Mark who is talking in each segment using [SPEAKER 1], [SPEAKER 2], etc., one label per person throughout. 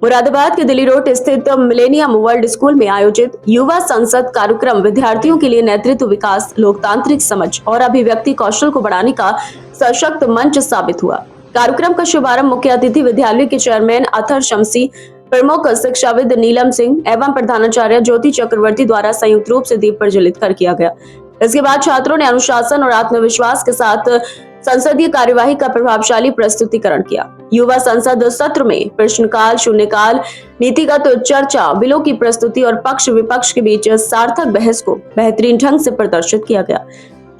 [SPEAKER 1] मुरादाबाद के दिल्ली रोड स्थित millennium world school में आयोजित युवा संसद कार्यक्रम विद्यार्थियों के लिए नेतृत्व विकास, लोकतांत्रिक समझ और अभिव्यक्ति कौशल को बढ़ाने का सशक्त मंच साबित हुआ। कार्यक्रम का शुभारंभ मुख्य अतिथि विद्यालय के चेयरमैन अथर शमसी, प्रमुख शिक्षाविद नीलम सिंह एवं प्रधानाचार्य ज्योति चक्रवर्ती द्वारा संयुक्त रूप से दीप प्रज्वलित कर किया गया। इसके बाद छात्रों ने अनुशासन और आत्मविश्वास के साथ संसदीय कार्यवाही का प्रभावशाली प्रस्तुतिकरण किया। युवा संसद सत्र में प्रश्नकाल, शून्यकाल, नीतिगत चर्चा, बिलों की प्रस्तुति और पक्ष विपक्ष के बीच सार्थक बहस को बेहतरीन ढंग से प्रदर्शित किया गया।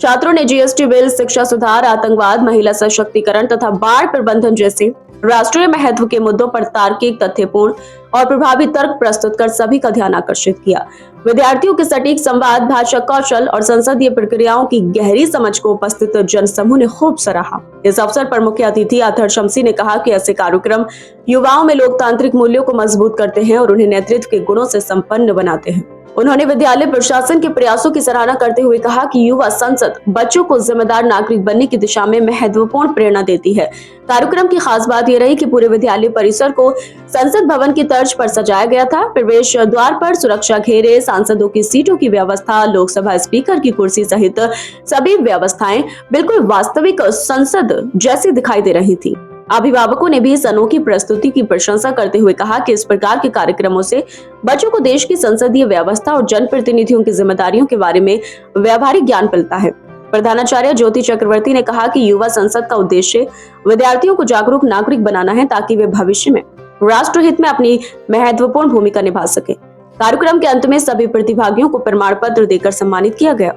[SPEAKER 1] छात्रों ने जीएसटी बिल, शिक्षा सुधार, आतंकवाद, महिला सशक्तिकरण तथा बाढ़ प्रबंधन जैसे राष्ट्रीय महत्व के मुद्दों पर तार्किक, तथ्यपूर्ण और प्रभावी तर्क प्रस्तुत कर सभी का ध्यान आकर्षित किया। विद्यार्थियों के सटीक संवाद, भाषा कौशल और संसदीय प्रक्रियाओं की गहरी समझ को उपस्थित जनसमूह ने खूब सराहा। इस अवसर पर मुख्य अतिथि अथर शमसी ने कहा कि ऐसे कार्यक्रम युवाओं में लोकतांत्रिक मूल्यों को मजबूत करते हैं और उन्हें नेतृत्व के गुणों से संपन्न बनाते हैं। उन्होंने विद्यालय प्रशासन के प्रयासों की सराहना करते हुए कहा कि युवा संसद बच्चों को जिम्मेदार नागरिक बनने की दिशा में महत्वपूर्ण प्रेरणा देती है। कार्यक्रम की खास बात यह रही कि पूरे विद्यालय परिसर को संसद भवन की तर्ज पर सजाया गया था। प्रवेश द्वार पर सुरक्षा घेरे, सांसदों की सीटों की व्यवस्था, लोकसभा स्पीकर की कुर्सी सहित सभी व्यवस्थाएं बिल्कुल वास्तविक संसद जैसी दिखाई दे रही थी। अभिभावकों ने भी इस अनोखी प्रस्तुति की प्रशंसा करते हुए कहा कि इस प्रकार के कार्यक्रमों से बच्चों को देश की संसदीय व्यवस्था और जनप्रतिनिधियों की जिम्मेदारियों के बारे में व्यावहारिक ज्ञान मिलता है। प्रधानाचार्य ज्योति चक्रवर्ती ने कहा कि युवा संसद का उद्देश्य विद्यार्थियों को जागरूक नागरिक बनाना है ताकि वे भविष्य में राष्ट्रहित में अपनी महत्वपूर्ण भूमिका निभा सके। कार्यक्रम के अंत में सभी प्रतिभागियों को प्रमाण पत्र देकर सम्मानित किया गया।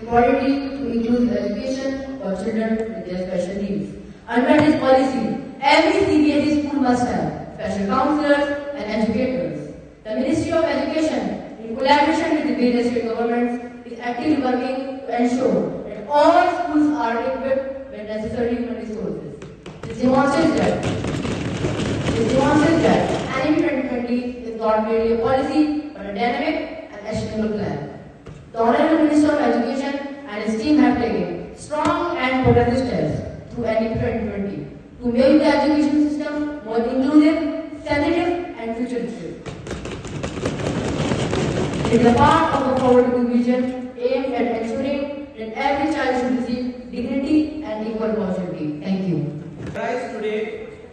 [SPEAKER 2] Priority to include education for children with their special needs. Under this policy, every CBSE school must have special counselors and educators. The Ministry of Education, in collaboration with the various state governments, is actively working to ensure that all schools are equipped with necessary human resources. This demonstrates that NEP 2020 is not merely a policy but a dynamic and actionable plan. The Honorable Minister of Education and his team have taken strong and progressive steps through NEP 2020 to make the education system more inclusive, sensitive and futuristic. It is a part of the forward-looking vision aimed at ensuring that every child should receive dignity and equal opportunity. Thank you.
[SPEAKER 3] Rise today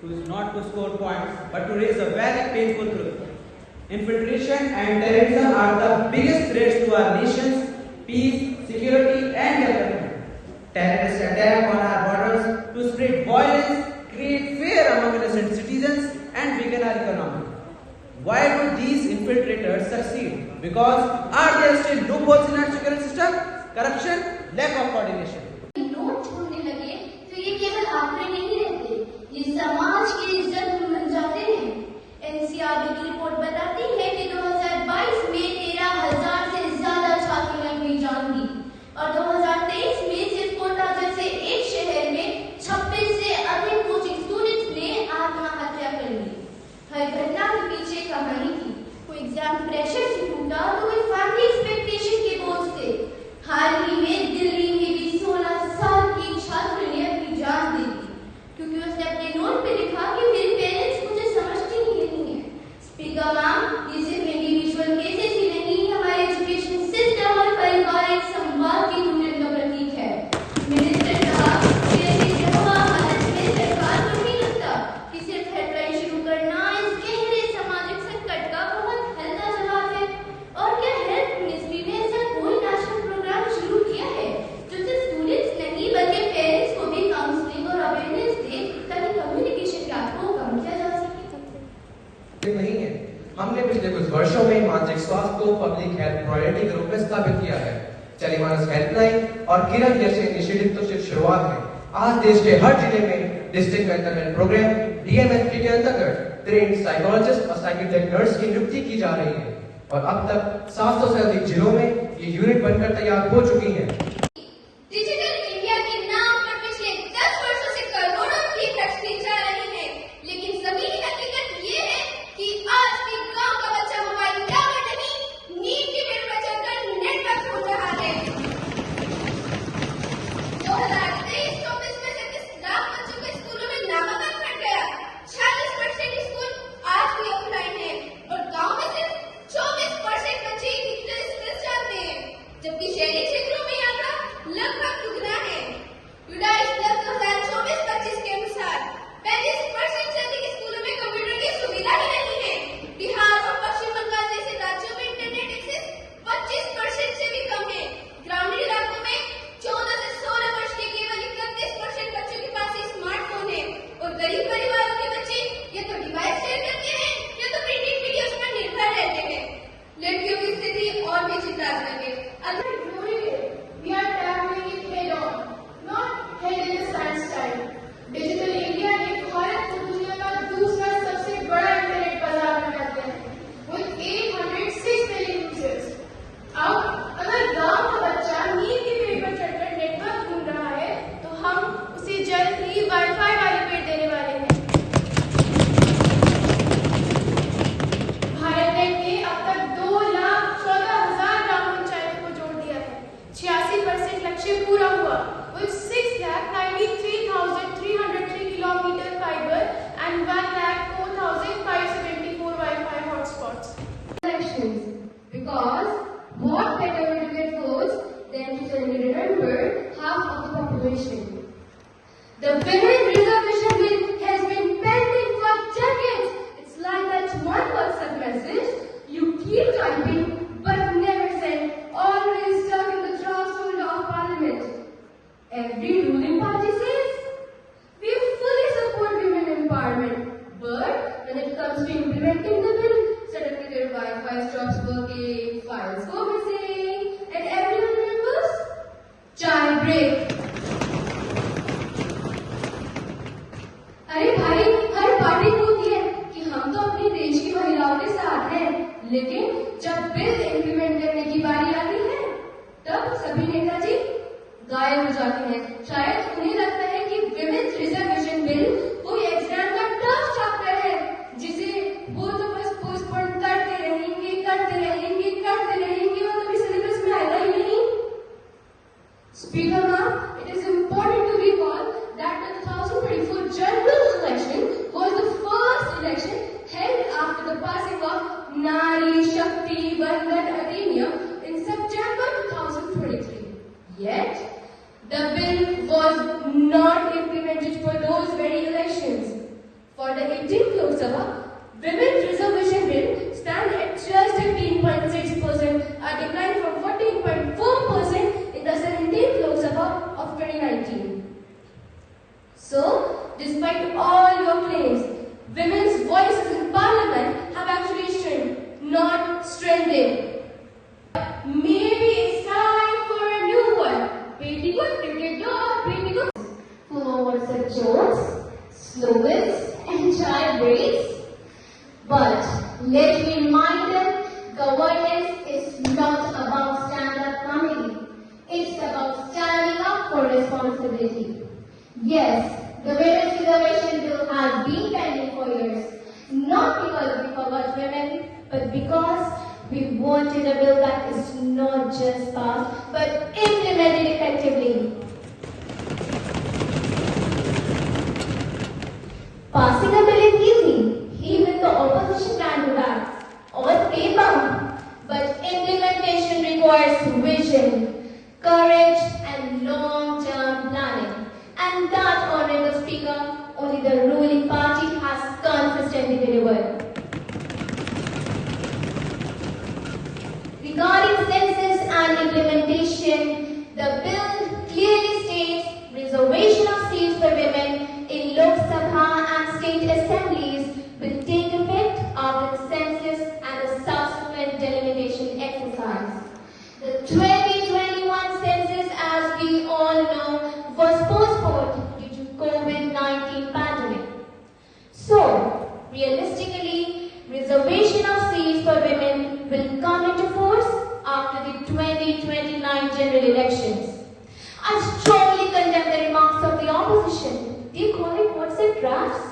[SPEAKER 3] is not to score points but to raise a very painful truth. Infiltration and terrorism are the biggest threats to our nation's peace, security and development. Terrorists attack on our borders to spread violence, create fear among innocent citizens and weaken our economy. Why do these infiltrators succeed? Because are there still loopholes in our security system? Corruption, lack of coordination.
[SPEAKER 4] Note छोड़ने लगे तो ये केवल आंकड़े नहीं रहते, ये समाज की इज्जत बन जाते हैं। एनसीआरबी की रिपोर्ट बताती है कि 2022 में 13,000 से ज्यादा छात्रों ने अपनी जान दी और 2023 में सिर्फ कोटा जैसे एक शहर में 26 से अधिक कोचिंग स्टूडेंट्स ने आत्महत्या कर ली। हर घटना के पीछे कहानी थी। कोई एग्जाम प्रेशर से टूटा तो कोई फैमिली एक्सपेक्टेशन के बोझ से। हाल ही में दिल्ली में भी 16 साल की छात्र ने अपनी जान दे दी क्योंकि उसने अपने नोट पे लिखा कि मेरे पेरेंट्स मुझे समझते ही नहीं है। स्पीकर मैम, ये सिर्फ इंडिविजुअल केसेस ही नहीं, हमारे एजुकेशन सिस्टम और पारिवारिक संवाद की टूटने का प्रतीक है। मिनिस्टर साहब, ऐसी जगह हालत में सरकार को नहीं लगता कि सिर्फ हेल्पलाइन शुरू करना इस गहरे सामाजिक संकट का बहुत हल्का जवाब है। और क्या हेल्थ मिनिस्ट्री ने ऐसा कोई नेशनल प्रोग्राम शुरू किया है जो सिर्फ स्टूडेंट्स नहीं बल्कि पेरेंट्स को भी काउंसलिंग और अवेयरनेस दे ताकि कम्युनिकेशन गैप को कम किया जा सके?
[SPEAKER 5] नहीं है। हमने पिछले कुछ वर्षों में मानसिक स्वास्थ्य को पब्लिक हेल्थ प्रायोरिटी के रूप में स्थापित किया है। टेलीमानस हेल्पलाइन और किरण जैसे इनिशिएटिव तो सिर्फ शुरुआत है। आज देश के हर जिले में डिस्ट्रिक्ट मेंटल हेल्थ प्रोग्राम डीएमएचपी के अंतर्गत ट्रेन्ड साइकोलॉजिस्ट और साइकियाट्रिक नर्स की नियुक्ति की जा रही है और अब तक 700 से अधिक जिलों में ये यूनिट बनकर तैयार हो चुकी है।
[SPEAKER 4] डिजिटल इंडिया के नाम पर पिछले 10 वर्षों से करोड़ों की टैक्स दी जा रही है, लेकिन जमीनी हकीकत ये है कि आज भी गांव का बच्चा मोबाइल टावर नहीं, नींद के बेड पर चलकर नेटवर्क खोज रहा है। 2023-24 break. अरे भाई, हर पार्टी होती है कि हम तो अपने देश की महिलाओं के साथ हैं, लेकिन जब बिल इम्प्लीमेंट करने की बारी आती है तब सभी नेताजी गायब हो जाते हैं। शायद उन्हें लगता है कि विमेन्स रिजर्वेशन बिल कोई एग्जाम का टफ चैप्टर है जिसे वो तो बस पोस्टपोन करते रहेंगे और कभी सिलेबस में आएगा ही नहीं। Speaker ma'am, it is important to recall that the 2024 general election was the first election held after the passing of Nari Shakti Bandhan Adhiniyam in September 2023. Yet, the bill was not implemented for those very elections. For the 18th Lok Sabha, Women's Reservation Bill stands at just 15.6%, a decline from 14.4% in the 17th Lok Sabha of 2019. So, despite all your claims, women's voices in parliament have actually shrunk, not strengthened. Maybe it's time for a new one. Beti ko ticket do aur beti ko full of WhatsApp jokes, slogans and chai breaks. But let me remind them, governance is not about stand-up comedy. It's about standing up for responsibility. Yes, the Women's Reservation Bill has been pending for years, not because we forgot women, but because we wanted a bill that is not just passed, but implemented effectively. Passing a bill is easy. Even the opposition can do that, on paper. But implementation requires vision, courage and long-term planning. And that, Honorable Speaker, only the ruling party has consistently delivered. Regarding census and implementation, the bill clearly states reservation of seats for women in Lok Sabha and state assemblies will take effect after the census and the subsequent delimitation exercise. The 2021 census, as we all know, was postponed due to COVID-19 pandemic. So, realistically, reservation of seats for women will come into force after the 2029 general elections. I strongly condemn the remarks of the opposition. They call it WhatsApp drafts.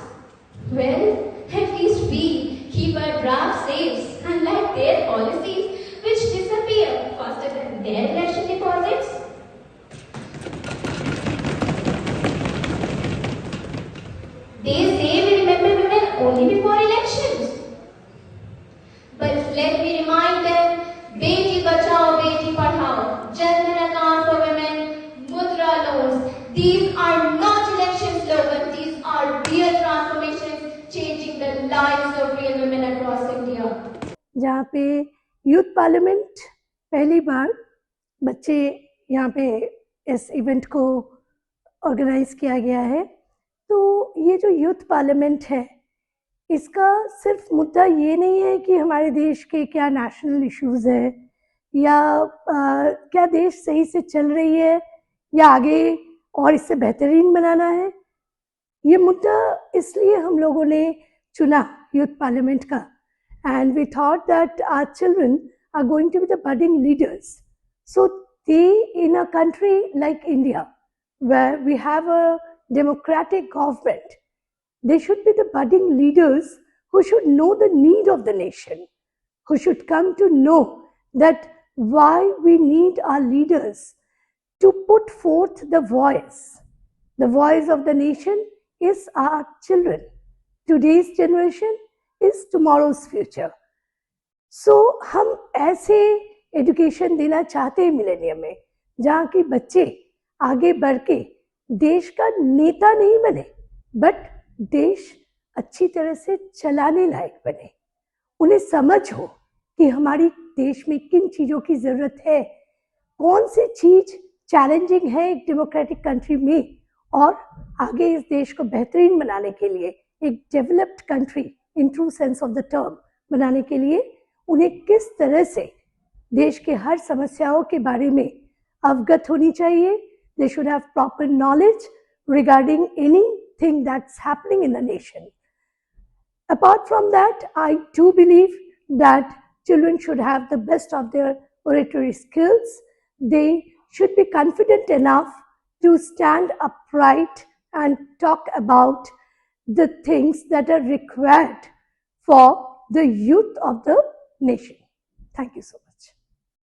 [SPEAKER 4] Well, at least we keep our draft safe, unlike their policies, which disappear faster than their election deposits. They say we remember women only before elections. But let me remind them, Beti Bachao, Beti Padhao, Jan Dhan account for women, Mudra loans. These are not election slogans, these are real transformations changing the lives of real women across India.
[SPEAKER 6] जहाँ पे youth parliament पहली बार बच्चे यहाँ पे इस event को organise किया गया है। तो ये जो यूथ पार्लियामेंट है, इसका सिर्फ मुद्दा ये नहीं है कि हमारे देश के क्या नेशनल इश्यूज है या क्या देश सही से चल रही है या आगे और इससे बेहतरीन बनाना है। ये मुद्दा इसलिए हम लोगों ने चुना यूथ पार्लियामेंट का, and we thought that our children are going to be the budding leaders. So they, in a country like India, where we have a democratic government, they should be the budding leaders who should know the need of the nation, who should come to know that why we need our leaders to put forth the voice. The voice of the nation is our children. Today's generation is tomorrow's future. So हम ऐसे education देना चाहते हैं millennium में, जहाँ की बच्चे आगे बढ़ के देश का नेता नहीं बने, बट देश अच्छी तरह से चलाने लायक बने। उन्हें समझ हो कि हमारी देश में किन चीज़ों की ज़रूरत है, कौन सी चीज़ चैलेंजिंग है एक डेमोक्रेटिक कंट्री में, और आगे इस देश को बेहतरीन बनाने के लिए, एक developed country in true sense of the term बनाने के लिए उन्हें किस तरह से देश के हर समस्याओं के बारे में अवगत होनी चाहिए, They should have proper knowledge regarding anything that's happening in the nation. Apart from that, I do believe that children should have the best of their oratory skills. They should be confident enough to stand upright and talk about the things that are required for the youth of the nation. Thank you so much.